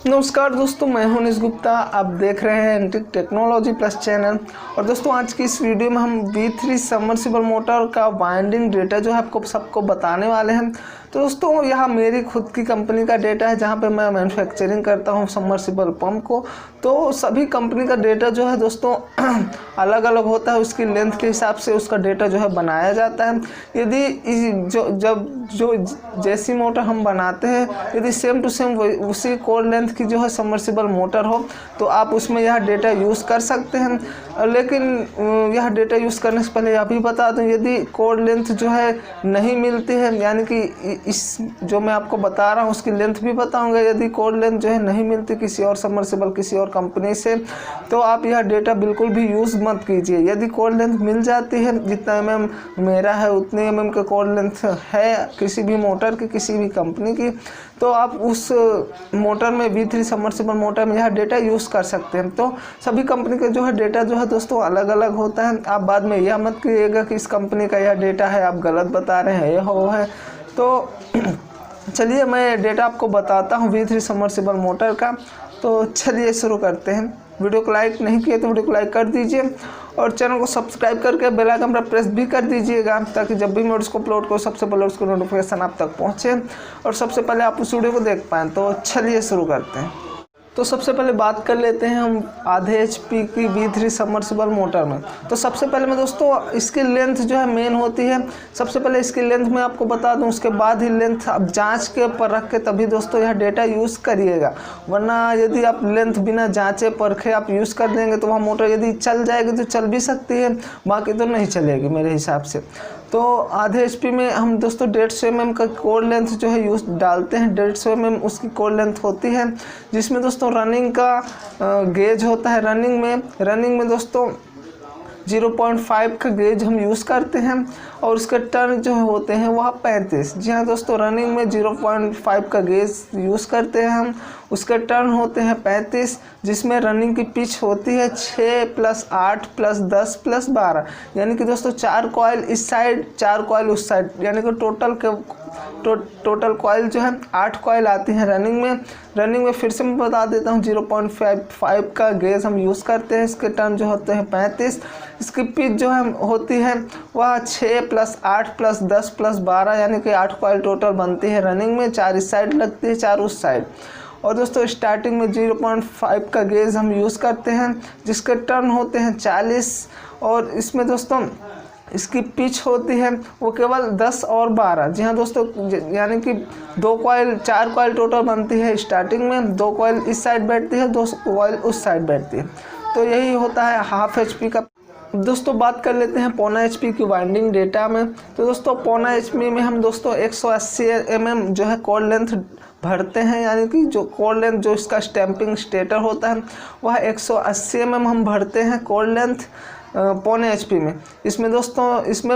नमस्कार दोस्तों, मैं हूं निश गुप्ता। आप देख रहे हैं एनटेक टेक्नोलॉजी प्लस चैनल। और दोस्तों आज की इस वीडियो में हम V3 सबमर्सिबल मोटर का वाइंडिंग डेटा जो है आपको सबको बताने वाले हैं। तो दोस्तों यहाँ मेरी खुद की कंपनी का डेटा है जहाँ पे मैं मैन्युफैक्चरिंग करता हूँ सबमर्सिबल पंप को। तो सभी कंपनी का डेटा जो है दोस्तों अलग अलग होता है, उसकी लेंथ के हिसाब से उसका डेटा जो है बनाया जाता है। यदि जो जैसी मोटर हम बनाते हैं, यदि सेम टू सेम उसी कोर लेंथ की जो है सबमर्सिबल मोटर हो तो आप उसमें यह डेटा यूज़ कर सकते हैं। लेकिन यह डेटा यूज़ करने से पहले यह भी बता दूं, यदि कोर लेंथ जो है नहीं मिलती है, यानी कि इस जो मैं आपको बता रहा हूँ उसकी लेंथ भी बताऊंगा, यदि कोर लेंथ जो है नहीं मिलती किसी और सबमर्सिबल किसी और कंपनी से, तो आप यह डेटा बिल्कुल भी यूज़ मत कीजिए। यदि कोर लेंथ मिल जाती है, जितना mm मेरा है उतने mm का कोर लेंथ है किसी भी मोटर की, किसी भी कंपनी की, तो आप उस मोटर में V3 सबमर्सिबल मोटर में यह डेटा यूज़ कर सकते हैं। तो सभी कंपनी का जो है डेटा जो है दोस्तों अलग अलग होता है। आप बाद में यह मत कहिएगा कि इस कंपनी का यह डेटा है आप गलत बता रहे हैं, यह वो है। तो चलिए मैं डेटा आपको बताता हूँ V3 सबमर्सिबल मोटर का। तो चलिए शुरू करते हैं। वीडियो को लाइक नहीं किए तो वीडियो को लाइक कर दीजिए और चैनल को सब्सक्राइब करके बेल आइकन पर प्रेस भी कर दीजिएगा, ताकि जब भी मैं उसको अपलोड करूँ सबसे पहले उसको नोटिफिकेशन आप तक पहुँचे और सबसे पहले आप उस वीडियो को देख पाएँ। तो चलिए शुरू करते हैं। तो सबसे पहले बात कर लेते हैं हम आधे HP की V3 सबमर्सिबल मोटर में। तो सबसे पहले मैं दोस्तों इसकी लेंथ जो है मेन होती है। सबसे पहले इसकी लेंथ मैं आपको बता दूं, उसके बाद ही लेंथ आप जांच के पर रख के तभी दोस्तों यह डेटा यूज़ करिएगा। वरना यदि आप लेंथ बिना जांचे परखे आप यूज़ कर देंगे तो वह मोटर यदि चल जाएगी तो चल भी सकती है, बाकी तो नहीं चलेगी मेरे हिसाब से। तो आधे HP में हम दोस्तों 150 mm का कोर लेंथ जो है यूज़ डालते हैं। 150 mm उसकी कोर लेंथ होती है, जिसमें दोस्तों रनिंग का गेज होता है। रनिंग में दोस्तों 0.5 का गेज हम यूज़ करते हैं और उसके टर्न जो होते हैं वह 35। जी हाँ दोस्तों, रनिंग में 0.5 का गेज यूज़ करते हैं हम, उसके टर्न होते हैं 35, जिसमें रनिंग की पिच होती है 6 + 8 + 10 + 12, यानी कि दोस्तों 4 कॉइल इस साइड 4 कॉइल उस साइड, यानी कि टोटल कॉइल जो है 8 कॉइल आती हैं रनिंग में फिर से मैं बता देता हूँ 0.5 का गेज हम यूज़ करते हैं। इसके टर्न जो होते हैं 35, इसकी पिच जो है होती है वह 6 + 8 + 10 + 12, यानी कि 8 कॉइल टोटल बनती है रनिंग में। 4 इस साइड लगती है 4 उस साइड। और दोस्तों स्टार्टिंग में 0.5 का गेज हम यूज़ करते हैं, जिसके टर्न होते हैं 40। और इसमें दोस्तों इसकी पिच होती है वो केवल 10 और 12। जी हाँ दोस्तों, यानी कि 4 कॉइल टोटल बनती है स्टार्टिंग में। 2 कॉइल इस साइड बैठती है, 2 कॉइल उस साइड बैठती है। तो यही होता है हाफ HP का। दोस्तों बात कर लेते हैं पौना HP की वाइंडिंग डेटा में। तो दोस्तों पौना HP में हम दोस्तों 180 mm जो है कोर लेंथ भरते हैं, यानी कि जो कोर लेंथ जो इसका स्टैंपिंग स्टेटर होता है वह 180 mm हम भरते हैं कोर लेंथ पौने HP में। इसमें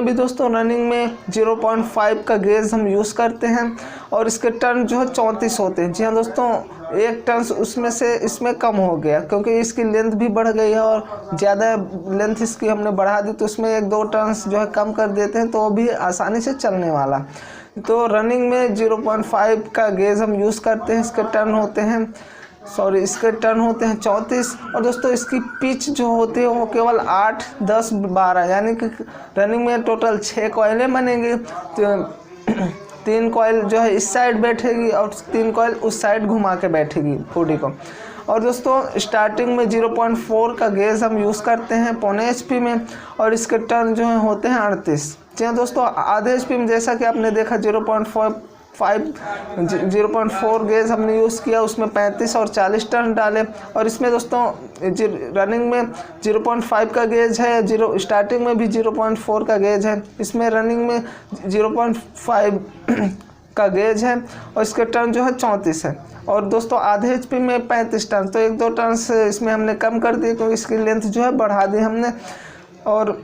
भी दोस्तों रनिंग में 0.5 का गेज हम यूज़ करते हैं और इसके टर्न जो है 34 होते हैं। जी हाँ दोस्तों, एक टर्न उसमें से इसमें कम हो गया क्योंकि इसकी लेंथ भी बढ़ गई है और ज़्यादा लेंथ इसकी हमने बढ़ा दी, तो उसमें 1-2 टर्न्स जो है कम कर देते हैं तो वो भी आसानी से चलने वाला। तो रनिंग में 0.5 का गेज हम यूज़ करते हैं। इसके टर्न होते हैं 34। और दोस्तों इसकी पिच जो होती है वो केवल 8, 10, 12, यानी कि रनिंग में टोटल 6 कॉइलें बनेंगी। तो 3 कॉइल जो है इस साइड बैठेगी और 3 कॉइल उस साइड घुमा के बैठेगी बॉडी को। और दोस्तों स्टार्टिंग में 0.4 का गेज हम यूज़ करते हैं पौने HP में और इसके टर्न जो है होते हैं 38। जी हाँ दोस्तों, आधे HP में जैसा कि आपने देखा 0.4 गेज हमने यूज़ किया, उसमें 35 और 40 टर्न डाले। और इसमें दोस्तों रनिंग में 0.5 का गेज है, स्टार्टिंग में भी 0.4 का गेज है, इसमें रनिंग में 0.5 का गेज है और इसके टर्न जो है 34 है। और दोस्तों आधे HP में 35 टर्न, तो 1-2 टर्न्स इसमें हमने कम कर दिए क्योंकि इसकी लेंथ जो है बढ़ा दी हमने। और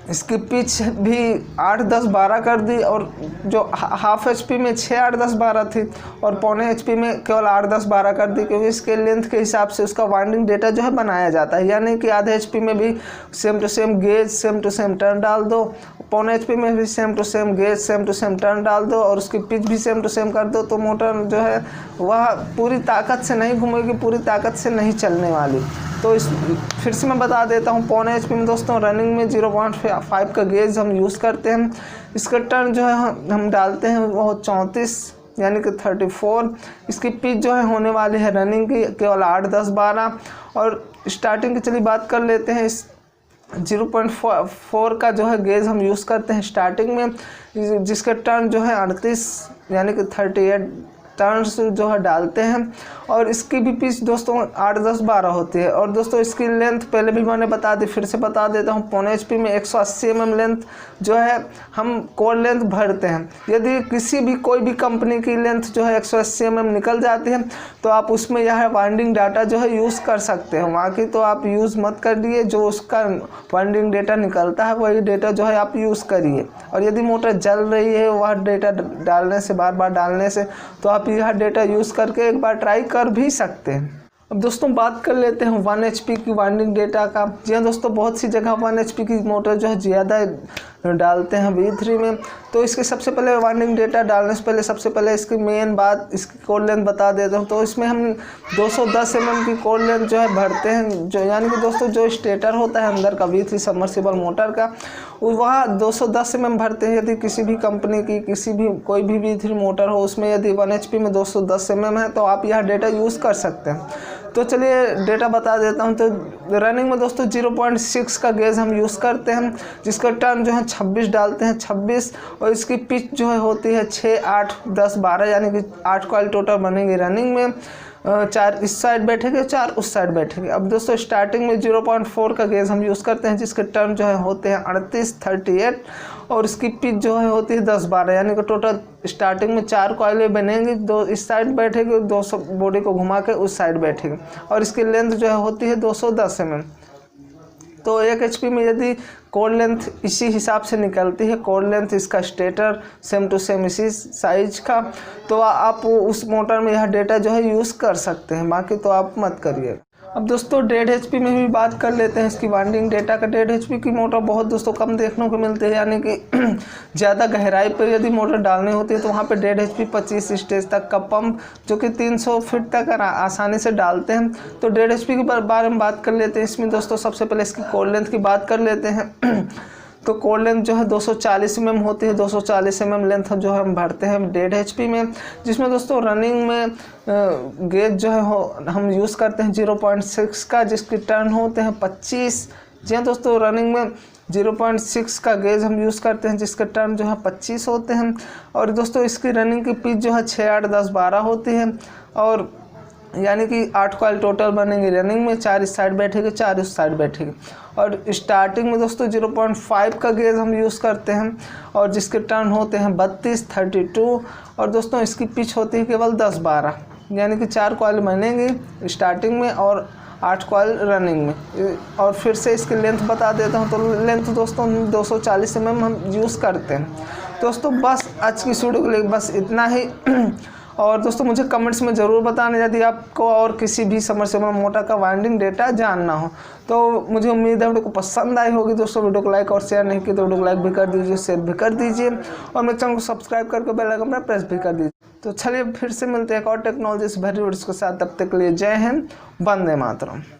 इसकी पिच भी 8, 10, 12 कर दी, और जो हाफ HP में 6, 8, 10, 12 थी और पौने HP में केवल 8, 10, 12 कर दी, क्योंकि इसके लेंथ के हिसाब से उसका वाइंडिंग डेटा जो है बनाया जाता है। यानी कि आधे HP में भी same to same gauge same to same turn डाल दो, पौने HP में भी same to same gauge, same to same turn डाल दो और उसकी पिच भी सेम टू सेम कर दो, तो मोटर जो है वह पूरी ताकत से नहीं घूमेगी, पूरी ताकत से नहीं चलने वाली। तो इस फिर से मैं बता देता हूँ, पौने HP में दोस्तों रनिंग में 0.5 का गेज हम यूज़ करते हैं। इसका टर्न जो है हम डालते हैं वो 34 यानी कि 34। इसकी पिच जो है होने वाली है रनिंग की केवल 8, 10, 12। और स्टार्टिंग की चलिए बात कर लेते हैं। इस 0.4 का जो है गेज हम यूज़ करते हैं स्टार्टिंग में, जिसका टर्न जो है 38 यानी कि 38 टर्न्स जो है डालते हैं। और इसकी भी पिच दोस्तों 8, 10, 12 होती है। और दोस्तों इसकी लेंथ पहले भी मैंने बता दी, फिर से बता देता हूँ। पौने HP में 180 mm लेंथ जो है हम कोर लेंथ भरते हैं। यदि किसी भी कोई भी कंपनी की लेंथ जो है 180 mm निकल जाती है तो आप उसमें यह वाइंडिंग डाटा जो है यूज़ कर सकते हो। बाकी तो आप यूज़ मत करिए, जो उसका वाइंडिंग डेटा निकलता है वही डेटा जो है आप यूज़ करिए। और यदि मोटर जल रही है वह डेटा डालने से, बार बार डालने से, तो आप यह डेटा यूज़ करके एक बार ट्राई कर भी सकते हैं। अब दोस्तों बात कर लेते हैं 1 HP की वाइंडिंग डेटा का। जी हाँ दोस्तों, बहुत सी जगह 1 HP की मोटर जो है ज़्यादा डालते हैं V3 में। तो इसके सबसे पहले वाइंडिंग डेटा डालने से पहले सबसे पहले इसकी मेन बात, इसकी कोर लेंथ बता देता हूँ। तो इसमें हम 210 mm की कोर लेंथ जो है भरते हैं, जो यानी कि दोस्तों जो स्टेटर होता है अंदर का V3 सबमर्सिबल मोटर का, वहाँ 210 mm भरते हैं। यदि किसी भी कंपनी की किसी भी कोई भी V3 मोटर हो उसमें यदि 1 HP में 210 mm है तो आप यह डेटा यूज़ कर सकते हैं। तो चलिए डेटा बता देता हूं। तो रनिंग में दोस्तों 0.6 का गेज हम यूज़ करते हैं, जिसका टर्न जो है 26 डालते हैं, 26। और इसकी पिच जो है होती है 6, 8, 10, 12 यानी कि 8 कॉइल टोटल बनेंगे रनिंग में। 4 इस साइड बैठेंगे, 4 उस साइड बैठेंगे। अब दोस्तों स्टार्टिंग में 0.4 का गेज हम यूज़ करते हैं, जिसके टर्न जो है होते हैं 38, 38। और इसकी पिच जो है होती है 10, 12 यानी कि टोटल स्टार्टिंग में 4 कॉइलें बनेंगी, 2 इस साइड बैठेंगे, 2 बॉडी को घुमा के उस साइड बैठेंगे। और इसकी लेंथ जो है होती है 210 mm। तो 1 HP में यदि कोर लेंथ इसी हिसाब से निकलती है, कोर लेंथ इसका स्टेटर सेम टू सेम इसी साइज का, तो आप उस मोटर में यह डेटा जो है यूज़ कर सकते हैं। बाकी तो आप मत करिए। अब दोस्तों 1.5 HP में भी बात कर लेते हैं इसकी वाइंडिंग डेटा का। 1.5 HP की मोटर बहुत दोस्तों कम देखने को मिलती है, यानी कि ज़्यादा गहराई पर यदि मोटर डालनी होती है तो वहाँ पे 1.5 HP 25 स्टेज तक का पंप जो कि 300 फीट तक आसानी से डालते हैं। तो 1.5 HP के बारे में बात कर लेते हैं। इसमें दोस्तों सबसे पहले इसकी कोर लेंथ की बात कर लेते हैं। तो कोर लेंथ जो है 240 mm होती है। 240 mm लेंथ जो है हम भरते हैं 1.5 HP में, जिसमें दोस्तों रनिंग में गेज जो है हम यूज़ करते हैं 0.6 का, जिसके टर्न होते हैं 25। जी हाँ दोस्तों, रनिंग में 0.6 का गेज हम यूज़ करते हैं, जिसके टर्न जो है 25 होते हैं। और दोस्तों इसकी रनिंग की पिच जो है 6, 8, 10, 12 होती है। और यानी कि 8 कॉइल टोटल बनेंगे रनिंग में, 4 इस साइड बैठेंगे, 4 उस साइड बैठेंगे। और स्टार्टिंग में दोस्तों 0.5 का गेज हम यूज़ करते हैं, और जिसके टर्न होते हैं 32, 32। और दोस्तों इसकी पिच होती है केवल 10, 12 यानी कि 4 कॉइल बनेंगे स्टार्टिंग में और 8 कॉइल रनिंग में। और फिर से इसकी लेंथ बता देता हूँ। तो लेंथ दोस्तों 240 mm हम यूज़ करते हैं। दोस्तों बस आज की वीडियो के लिए बस इतना ही। और दोस्तों मुझे कमेंट्स में ज़रूर बताना यदि आपको और किसी भी समरसेबल मोटर का वाइंडिंग डेटा जानना हो। तो मुझे उम्मीद है वीडियो को पसंद आई होगी। दोस्तों वीडियो को लाइक और शेयर नहीं किया तो वीडियो को लाइक भी कर दीजिए, शेयर भी कर दीजिए, और मेरे चैनल को सब्सक्राइब करके बेल आइकन पर प्रेस भी कर दीजिए। तो चलिए फिर से मिलते हैं एक और टेक्नोलॉजी से भरी वीडियोस के साथ। तब तक के लिए जय हिंद, वंदे मातरम।